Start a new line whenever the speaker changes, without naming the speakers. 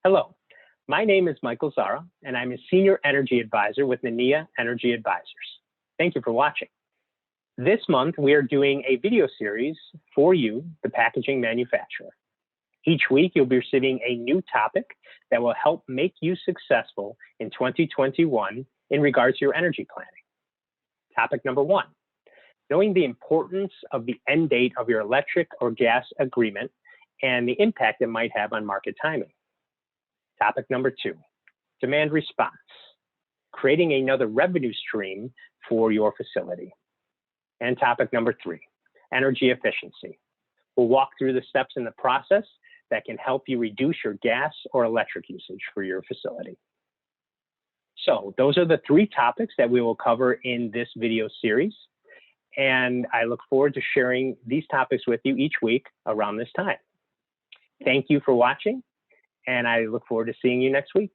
Hello, my name is Michael Zaura, and I'm a Senior Energy Advisor with Energy Advisors. Thank you for watching. This month, we are doing a video series for you, the packaging manufacturer. Each week, you'll be receiving a new topic that will help make you successful in 2021 in regards to your energy planning. Topic number 1, knowing the importance of the end date of your electric or gas agreement and the impact it might have on market timing. Topic number 2, demand response, creating another revenue stream for your facility. And topic number 3, energy efficiency. We'll walk through the steps in the process that can help you reduce your gas or electric usage for your facility. So those are the 3 topics that we will cover in this video series. And I look forward to sharing these topics with you each week around this time. Thank you for watching, and I look forward to seeing you next week.